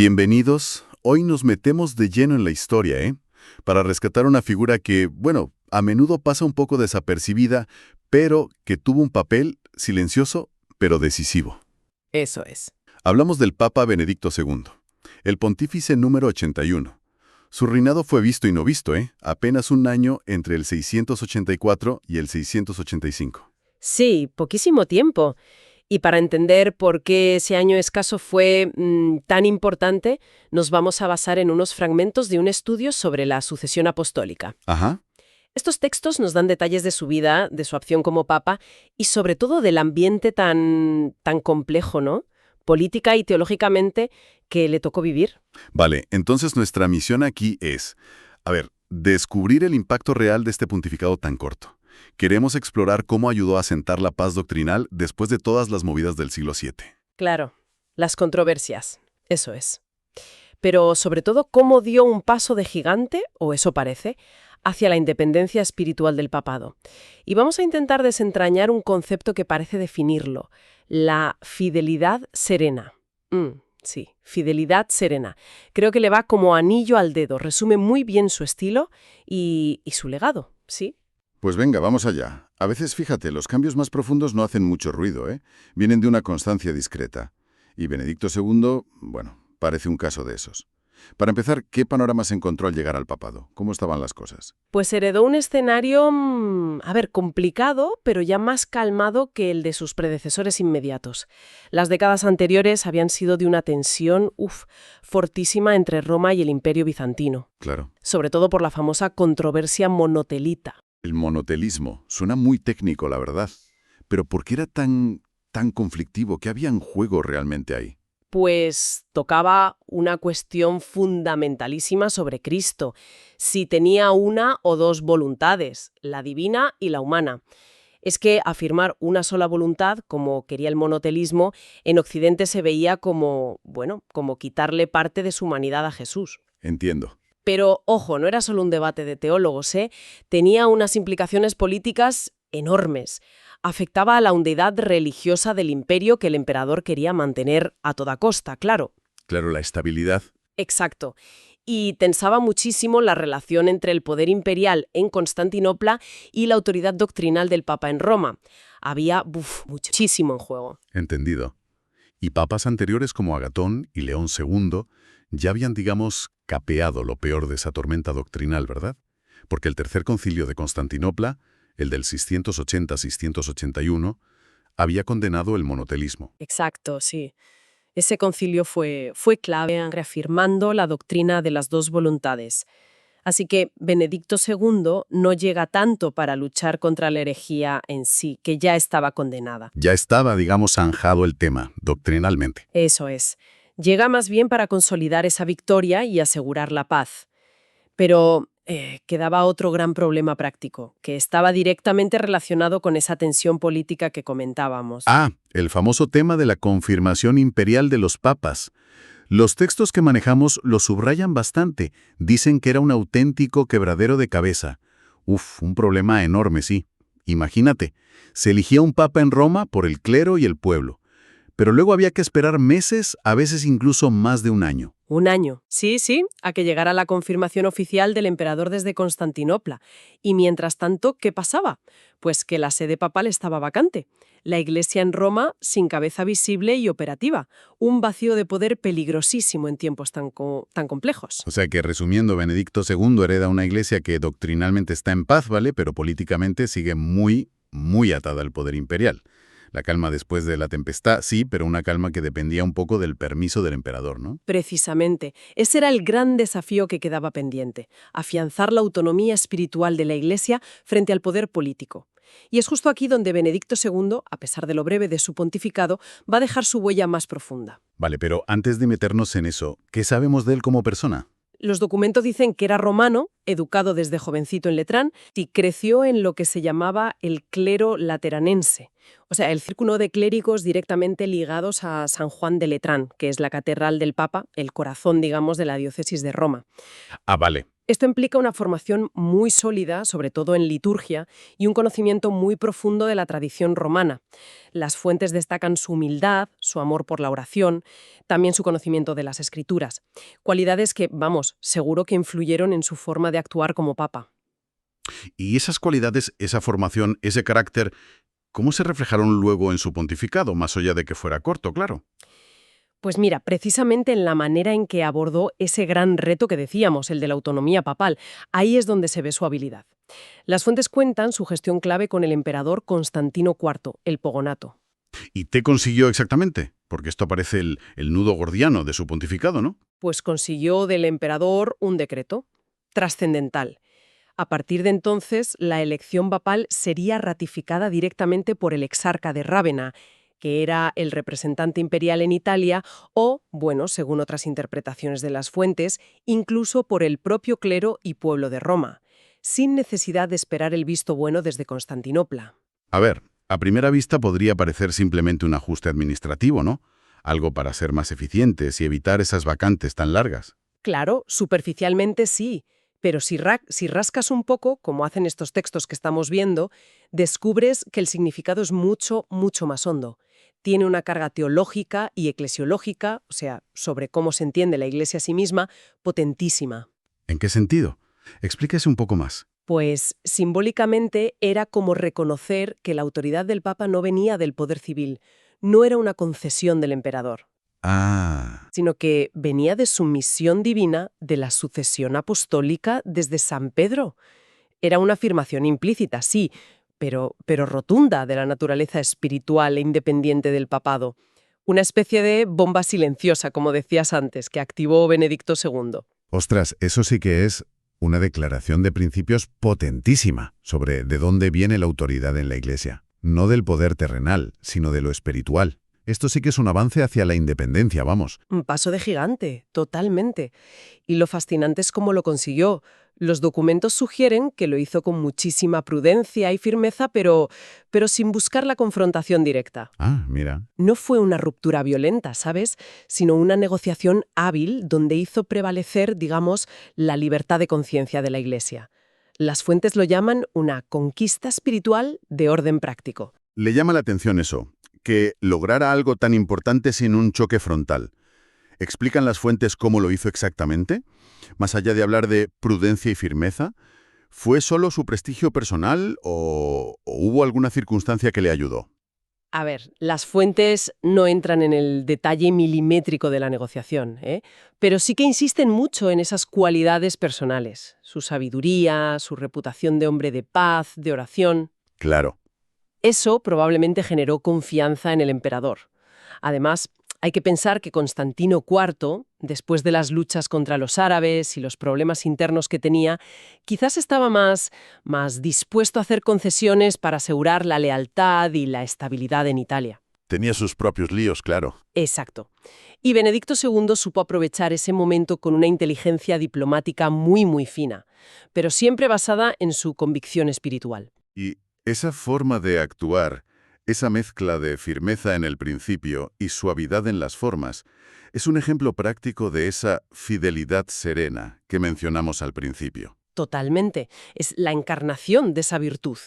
Bienvenidos. Hoy nos metemos de lleno en la historia, Para rescatar una figura que, bueno, a menudo pasa un poco desapercibida, pero que tuvo un papel silencioso, pero decisivo. Eso es. Hablamos del Papa Benedicto II, el pontífice número 81. Su reinado fue visto y no visto, Apenas un año entre el 684 y el 685. Sí, poquísimo tiempo. Y para entender por qué ese año escaso fue tan importante, nos vamos a basar en unos fragmentos de un estudio sobre la sucesión apostólica. Ajá. Estos textos nos dan detalles de su vida, de su acción como papa y sobre todo del ambiente tan complejo, ¿no? Política y teológicamente que le tocó vivir. Vale, entonces nuestra misión aquí es, descubrir el impacto real de este pontificado tan corto. Queremos explorar cómo ayudó a asentar la paz doctrinal después de todas las movidas del siglo VII. Claro, las controversias, eso es. Pero sobre todo, cómo dio un paso de gigante, o eso parece, hacia la independencia espiritual del papado. Y vamos a intentar desentrañar un concepto que parece definirlo, la fidelidad serena. Sí, fidelidad serena. Creo que le va como anillo al dedo, resume muy bien su estilo y su legado, ¿sí? Pues venga, vamos allá. A veces, fíjate, los cambios más profundos no hacen mucho ruido, Vienen de una constancia discreta. Y Benedicto II, bueno, parece un caso de esos. Para empezar, ¿qué panorama se encontró al llegar al papado? ¿Cómo estaban las cosas? Pues heredó un escenario, complicado, pero ya más calmado que el de sus predecesores inmediatos. Las décadas anteriores habían sido de una tensión, fortísima entre Roma y el Imperio bizantino. Claro. Sobre todo por la famosa controversia monotelita. El monotelismo. Suena muy técnico, la verdad. Pero ¿por qué era tan conflictivo? ¿Qué había en juego realmente ahí? Pues tocaba una cuestión fundamentalísima sobre Cristo, si tenía una o dos voluntades, la divina y la humana. Es que afirmar una sola voluntad, como quería el monotelismo, en Occidente se veía como quitarle parte de su humanidad a Jesús. Entiendo. Pero, ojo, no era solo un debate de teólogos, Tenía unas implicaciones políticas enormes. Afectaba a la unidad religiosa del imperio que el emperador quería mantener a toda costa, claro. Claro, la estabilidad. Exacto. Y tensaba muchísimo la relación entre el poder imperial en Constantinopla y la autoridad doctrinal del Papa en Roma. Había muchísimo en juego. Entendido. Y papas anteriores como Agatón y León II ya habían, digamos, capeado lo peor de esa tormenta doctrinal, ¿verdad? Porque el Tercer Concilio de Constantinopla, el del 680-681, había condenado el monotelismo. Exacto, sí. Ese concilio fue clave reafirmando la doctrina de las dos voluntades. Así que Benedicto II no llega tanto para luchar contra la herejía en sí, que ya estaba condenada. Ya estaba, digamos, zanjado el tema, doctrinalmente. Eso es. Llega más bien para consolidar esa victoria y asegurar la paz. Pero quedaba otro gran problema práctico, que estaba directamente relacionado con esa tensión política que comentábamos. El famoso tema de la confirmación imperial de los papas. Los textos que manejamos lo subrayan bastante. Dicen que era un auténtico quebradero de cabeza. Un problema enorme, sí. Imagínate, se eligía un papa en Roma por el clero y el pueblo. Pero luego había que esperar meses, a veces incluso más de un año. Un año, sí, a que llegara la confirmación oficial del emperador desde Constantinopla. Y mientras tanto, ¿qué pasaba? Pues que la sede papal estaba vacante. La Iglesia en Roma sin cabeza visible y operativa. Un vacío de poder peligrosísimo en tiempos tan complejos. O sea que, resumiendo, Benedicto II hereda una iglesia que doctrinalmente está en paz, ¿vale? Pero políticamente sigue muy, muy atada al poder imperial. La calma después de la tempestad, sí, pero una calma que dependía un poco del permiso del emperador, ¿no? Precisamente. Ese era el gran desafío que quedaba pendiente, afianzar la autonomía espiritual de la Iglesia frente al poder político. Y es justo aquí donde Benedicto II, a pesar de lo breve de su pontificado, va a dejar su huella más profunda. Vale, pero antes de meternos en eso, ¿qué sabemos de él como persona? Los documentos dicen que era romano, educado desde jovencito en Letrán, y creció en lo que se llamaba el clero lateranense, o sea, el círculo de clérigos directamente ligados a San Juan de Letrán, que es la catedral del Papa, el corazón, digamos, de la diócesis de Roma. Vale. Esto implica una formación muy sólida, sobre todo en liturgia, y un conocimiento muy profundo de la tradición romana. Las fuentes destacan su humildad, su amor por la oración, también su conocimiento de las escrituras. Cualidades que, vamos, seguro que influyeron en su forma de actuar como papa. Y esas cualidades, esa formación, ese carácter, ¿cómo se reflejaron luego en su pontificado, más allá de que fuera corto, claro? Pues mira, precisamente en la manera en que abordó ese gran reto que decíamos, el de la autonomía papal, ahí es donde se ve su habilidad. Las fuentes cuentan su gestión clave con el emperador Constantino IV, el Pogonato. ¿Y qué consiguió exactamente? Porque esto parece el nudo gordiano de su pontificado, ¿no? Pues consiguió del emperador un decreto trascendental. A partir de entonces, la elección papal sería ratificada directamente por el exarca de Rávena, que era el representante imperial en Italia, o, bueno, según otras interpretaciones de las fuentes, incluso por el propio clero y pueblo de Roma, sin necesidad de esperar el visto bueno desde Constantinopla. A ver, a primera vista podría parecer simplemente un ajuste administrativo, ¿no? Algo para ser más eficientes y evitar esas vacantes tan largas. Claro, superficialmente sí, pero si rascas un poco, como hacen estos textos que estamos viendo, descubres que el significado es mucho, mucho más hondo. Tiene una carga teológica y eclesiológica, o sea, sobre cómo se entiende la Iglesia a sí misma, potentísima. ¿En qué sentido? Explíquese un poco más. Pues simbólicamente era como reconocer que la autoridad del Papa no venía del poder civil, no era una concesión del emperador, Ah, sino que venía de su misión divina de la sucesión apostólica desde San Pedro. Era una afirmación implícita, sí, pero rotunda de la naturaleza espiritual e independiente del papado. Una especie de bomba silenciosa, como decías antes, que activó Benedicto II. ostras, eso sí que es una declaración de principios potentísima sobre de dónde viene la autoridad en la Iglesia. No del poder terrenal, sino de lo espiritual. Esto sí que es un avance hacia la independencia, vamos. Un paso de gigante, totalmente. Y lo fascinante es cómo lo consiguió. Los documentos sugieren que lo hizo con muchísima prudencia y firmeza, pero sin buscar la confrontación directa. Ah, mira. No fue una ruptura violenta, ¿sabes? Sino una negociación hábil donde hizo prevalecer, digamos, la libertad de conciencia de la Iglesia. Las fuentes lo llaman una conquista espiritual de orden práctico. Le llama la atención eso, que lograra algo tan importante sin un choque frontal. ¿Explican las fuentes cómo lo hizo exactamente? Más allá de hablar de prudencia y firmeza, ¿fue solo su prestigio personal o hubo alguna circunstancia que le ayudó? A ver, las fuentes no entran en el detalle milimétrico de la negociación, ¿eh? Pero sí que insisten mucho en esas cualidades personales, su sabiduría, su reputación de hombre de paz, de oración. Claro. Eso probablemente generó confianza en el emperador. Además, hay que pensar que Constantino IV, después de las luchas contra los árabes y los problemas internos que tenía, quizás estaba más dispuesto a hacer concesiones para asegurar la lealtad y la estabilidad en Italia. Tenía sus propios líos, claro. Exacto. Y Benedicto II supo aprovechar ese momento con una inteligencia diplomática muy, muy fina, pero siempre basada en su convicción espiritual. Y esa forma de actuar, esa mezcla de firmeza en el principio y suavidad en las formas, es un ejemplo práctico de esa fidelidad serena que mencionamos al principio. Totalmente. Es la encarnación de esa virtud.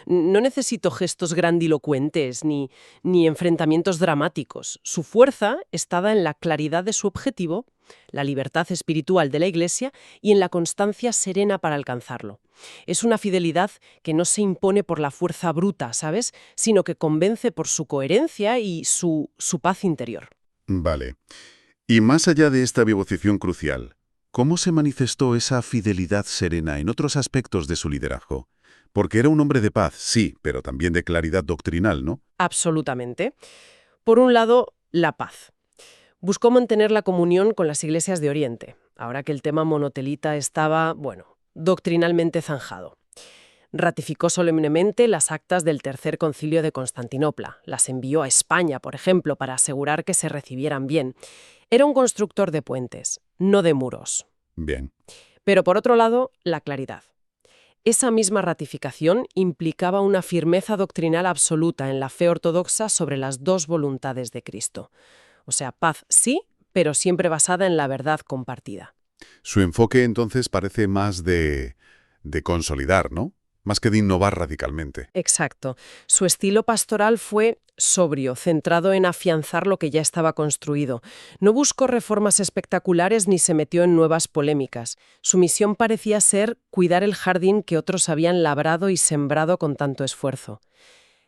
No necesito gestos grandilocuentes ni enfrentamientos dramáticos. Su fuerza está en la claridad de su objetivo, la libertad espiritual de la Iglesia y en la constancia serena para alcanzarlo. Es una fidelidad que no se impone por la fuerza bruta, ¿sabes? Sino que convence por su coherencia y su paz interior. Vale. Y más allá de esta vivocación crucial, ¿cómo se manifestó esa fidelidad serena en otros aspectos de su liderazgo? Porque era un hombre de paz, sí, pero también de claridad doctrinal, ¿no? Absolutamente. Por un lado, la paz. Buscó mantener la comunión con las iglesias de Oriente, ahora que el tema monotelita estaba, bueno, doctrinalmente zanjado. Ratificó solemnemente las actas del Tercer Concilio de Constantinopla. Las envió a España, por ejemplo, para asegurar que se recibieran bien. Era un constructor de puentes, no de muros. Bien. Pero por otro lado, la claridad. Esa misma ratificación implicaba una firmeza doctrinal absoluta en la fe ortodoxa sobre las dos voluntades de Cristo. O sea, paz sí, pero siempre basada en la verdad compartida. Su enfoque entonces parece más de consolidar, ¿no? Más que de innovar radicalmente. Exacto. Su estilo pastoral fue sobrio, centrado en afianzar lo que ya estaba construido. No buscó reformas espectaculares ni se metió en nuevas polémicas. Su misión parecía ser cuidar el jardín que otros habían labrado y sembrado con tanto esfuerzo.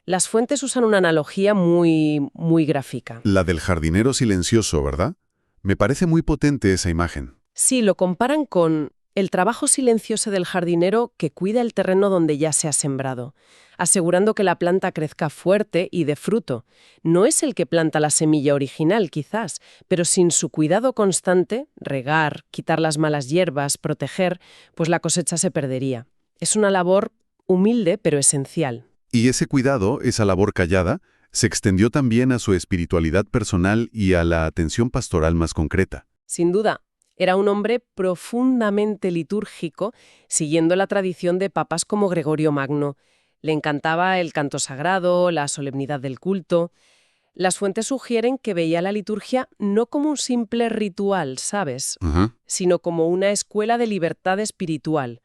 Las fuentes usan una analogía muy gráfica. La del jardinero silencioso, ¿verdad? Me parece muy potente esa imagen. Sí, lo comparan con el trabajo silencioso del jardinero que cuida el terreno donde ya se ha sembrado, asegurando que la planta crezca fuerte y dé fruto. No es el que planta la semilla original, quizás, pero sin su cuidado constante, regar, quitar las malas hierbas, proteger, pues la cosecha se perdería. Es una labor humilde pero esencial. Y ese cuidado, esa labor callada, se extendió también a su espiritualidad personal y a la atención pastoral más concreta. Sin duda, era un hombre profundamente litúrgico, siguiendo la tradición de papas como Gregorio Magno. Le encantaba el canto sagrado, la solemnidad del culto. Las fuentes sugieren que veía la liturgia no como un simple ritual, ¿sabes?, Ajá. sino como una escuela de libertad espiritual,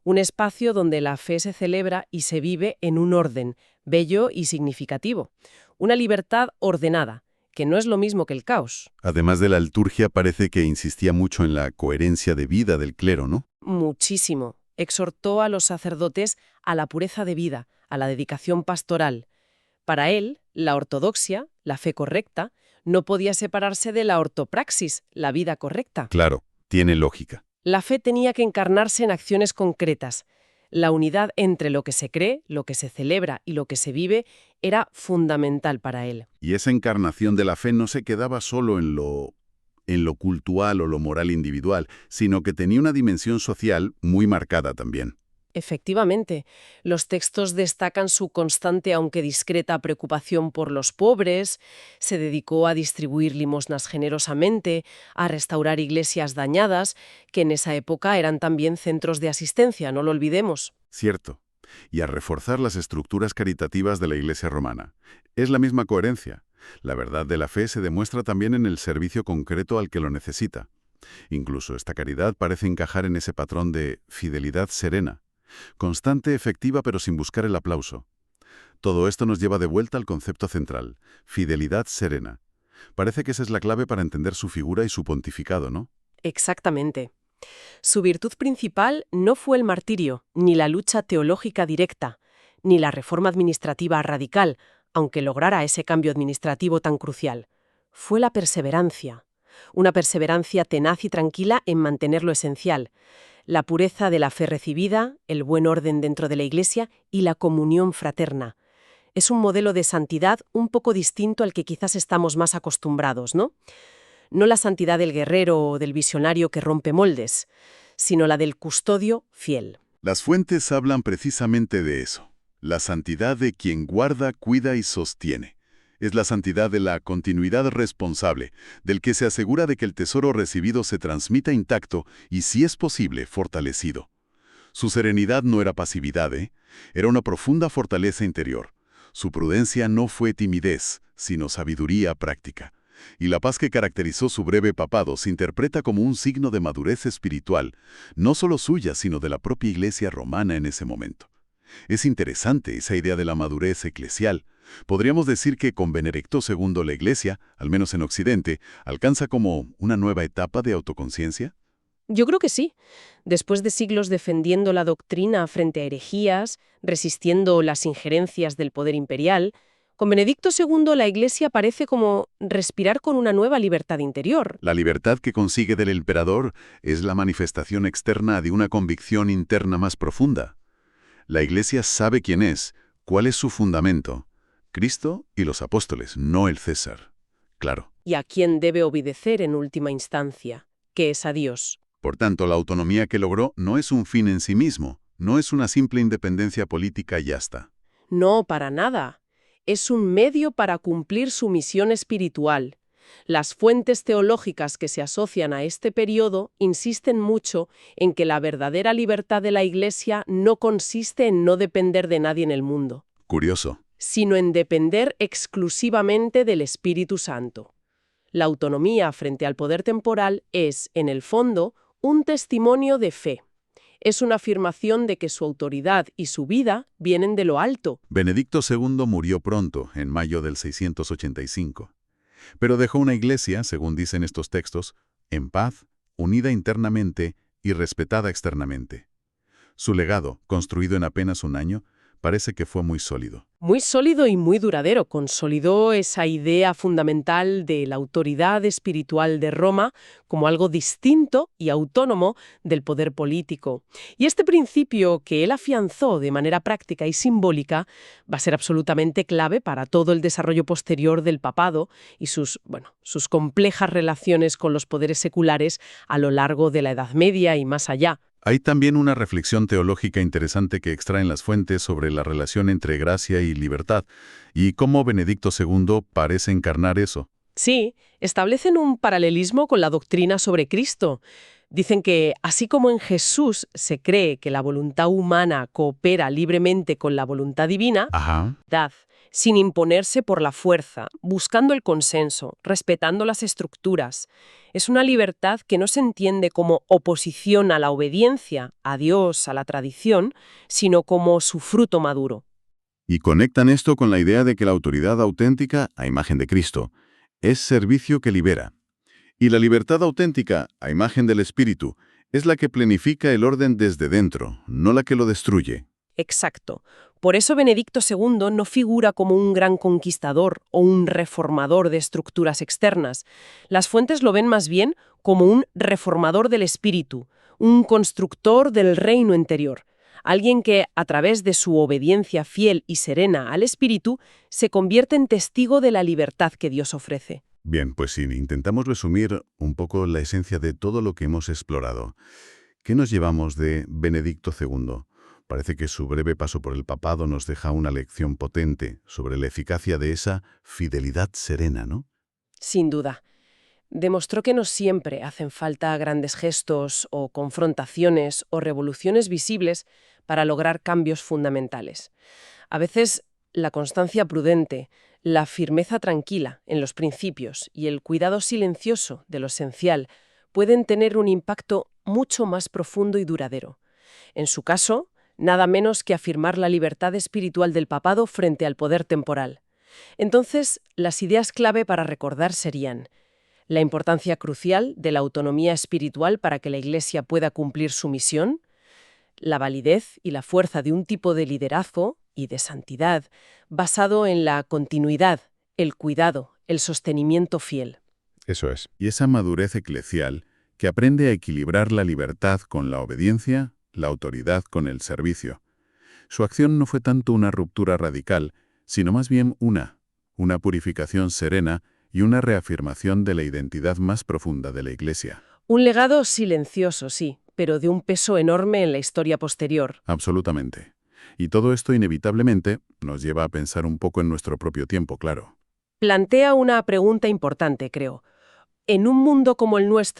un espacio donde la fe se celebra y se vive en un orden, bello y significativo. Una libertad ordenada, que no es lo mismo que el caos. Además de la liturgia, parece que insistía mucho en la coherencia de vida del clero, ¿no? Muchísimo. Exhortó a los sacerdotes a la pureza de vida, a la dedicación pastoral. Para él, la ortodoxia, la fe correcta, no podía separarse de la ortopraxis, la vida correcta. Claro, tiene lógica. La fe tenía que encarnarse en acciones concretas. La unidad entre lo que se cree, lo que se celebra y lo que se vive era fundamental para él. Y esa encarnación de la fe no se quedaba solo en lo cultural o lo moral individual, sino que tenía una dimensión social muy marcada también. Efectivamente, los textos destacan su constante aunque discreta preocupación por los pobres, se dedicó a distribuir limosnas generosamente, a restaurar iglesias dañadas, que en esa época eran también centros de asistencia, no lo olvidemos. Cierto. Y a reforzar las estructuras caritativas de la Iglesia romana. Es la misma coherencia. La verdad de la fe se demuestra también en el servicio concreto al que lo necesita. Incluso esta caridad parece encajar en ese patrón de fidelidad serena. Constante, efectiva, pero sin buscar el aplauso. Todo esto nos lleva de vuelta al concepto central, fidelidad serena. Parece que esa es la clave para entender su figura y su pontificado, ¿no? Exactamente. Su virtud principal no fue el martirio, ni la lucha teológica directa, ni la reforma administrativa radical, aunque lograra ese cambio administrativo tan crucial. Fue la perseverancia. Una perseverancia tenaz y tranquila en mantener lo esencial. La pureza de la fe recibida, el buen orden dentro de la Iglesia y la comunión fraterna. Es un modelo de santidad un poco distinto al que quizás estamos más acostumbrados, ¿no? No la santidad del guerrero o del visionario que rompe moldes, sino la del custodio fiel. Las fuentes hablan precisamente de eso. La santidad de quien guarda, cuida y sostiene. Es la santidad de la continuidad responsable, del que se asegura de que el tesoro recibido se transmita intacto y, si es posible, fortalecido. Su serenidad no era pasividad, era una profunda fortaleza interior. Su prudencia no fue timidez, sino sabiduría práctica. Y la paz que caracterizó su breve papado se interpreta como un signo de madurez espiritual, no solo suya, sino de la propia Iglesia romana en ese momento. Es interesante esa idea de la madurez eclesial. Podríamos decir que con Benedicto II la Iglesia, al menos en Occidente, alcanza como una nueva etapa de autoconciencia. Yo creo que sí. Después de siglos defendiendo la doctrina frente a herejías, resistiendo las injerencias del poder imperial, con Benedicto II la Iglesia parece como respirar con una nueva libertad interior. La libertad que consigue del emperador es la manifestación externa de una convicción interna más profunda. La Iglesia sabe quién es, cuál es su fundamento. Cristo y los apóstoles, no el César. Claro. Y a quién debe obedecer en última instancia, que es a Dios. Por tanto, la autonomía que logró no es un fin en sí mismo, no es una simple independencia política y ya está. No, para nada. Es un medio para cumplir su misión espiritual. Las fuentes teológicas que se asocian a este periodo insisten mucho en que la verdadera libertad de la Iglesia no consiste en no depender de nadie en el mundo, Curioso. sino en depender exclusivamente del Espíritu Santo. La autonomía frente al poder temporal es, en el fondo, un testimonio de fe. Es una afirmación de que su autoridad y su vida vienen de lo alto. Benedicto II murió pronto, en mayo del 685. Pero dejó una iglesia, según dicen estos textos, en paz, unida internamente y respetada externamente. Su legado, construido en apenas un año, parece que fue muy sólido. Muy sólido y muy duradero. Consolidó esa idea fundamental de la autoridad espiritual de Roma como algo distinto y autónomo del poder político. Y este principio que él afianzó de manera práctica y simbólica va a ser absolutamente clave para todo el desarrollo posterior del papado y sus complejas relaciones con los poderes seculares a lo largo de la Edad Media y más allá. Hay también una reflexión teológica interesante que extraen las fuentes sobre la relación entre gracia y libertad, y cómo Benedicto II parece encarnar eso. Sí, establecen un paralelismo con la doctrina sobre Cristo. Dicen que, así como en Jesús se cree que la voluntad humana coopera libremente con la voluntad divina, Ajá. sin imponerse por la fuerza, buscando el consenso, respetando las estructuras. Es una libertad que no se entiende como oposición a la obediencia, a Dios, a la tradición, sino como su fruto maduro. Y conectan esto con la idea de que la autoridad auténtica, a imagen de Cristo, es servicio que libera. Y la libertad auténtica, a imagen del Espíritu, es la que planifica el orden desde dentro, no la que lo destruye. Exacto. Por eso Benedicto II no figura como un gran conquistador o un reformador de estructuras externas. Las fuentes lo ven más bien como un reformador del espíritu, un constructor del reino interior. Alguien que, a través de su obediencia fiel y serena al espíritu, se convierte en testigo de la libertad que Dios ofrece. Bien, pues si intentamos resumir un poco la esencia de todo lo que hemos explorado, ¿qué nos llevamos de Benedicto II? Parece que su breve paso por el papado nos deja una lección potente sobre la eficacia de esa fidelidad serena, ¿no? Sin duda. Demostró que no siempre hacen falta grandes gestos o confrontaciones o revoluciones visibles para lograr cambios fundamentales. A veces, la constancia prudente, la firmeza tranquila en los principios y el cuidado silencioso de lo esencial pueden tener un impacto mucho más profundo y duradero. En su caso, nada menos que afirmar la libertad espiritual del papado frente al poder temporal. Entonces, las ideas clave para recordar serían la importancia crucial de la autonomía espiritual para que la Iglesia pueda cumplir su misión, la validez y la fuerza de un tipo de liderazgo y de santidad basado en la continuidad, el cuidado, el sostenimiento fiel. Eso es. Y esa madurez eclesial que aprende a equilibrar la libertad con la obediencia, la autoridad con el servicio. Su acción no fue tanto una ruptura radical, sino más bien una purificación serena y una reafirmación de la identidad más profunda de la Iglesia. Un legado silencioso, sí, pero de un peso enorme en la historia posterior. Absolutamente. Y todo esto inevitablemente nos lleva a pensar un poco en nuestro propio tiempo, claro. Plantea una pregunta importante, creo. En un mundo como el nuestro,